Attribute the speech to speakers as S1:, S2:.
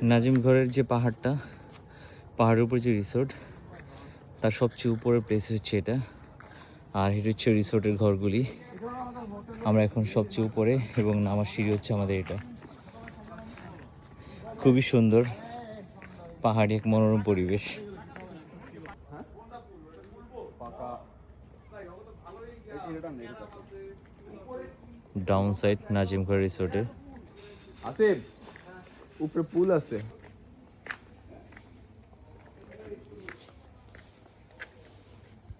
S1: নাজিমঘরের যে পাহাড়টা, পাহাড়ের উপর যে রিসোর্ট, তার সবচেয়ে উপরের প্লেস হচ্ছে এটা। আর এটা হচ্ছে রিসোর্টের ঘরগুলি। আমরা এখন সবচেয়ে উপরে এবং নামার সিঁড়ি হচ্ছে আমাদের এটা। খুবই সুন্দর পাহাড়ি এক মনোরম পরিবেশ। ডাউন সাইড নাজিমঘর রিসোর্টের।
S2: আসিফ, উপরে পুল আছে।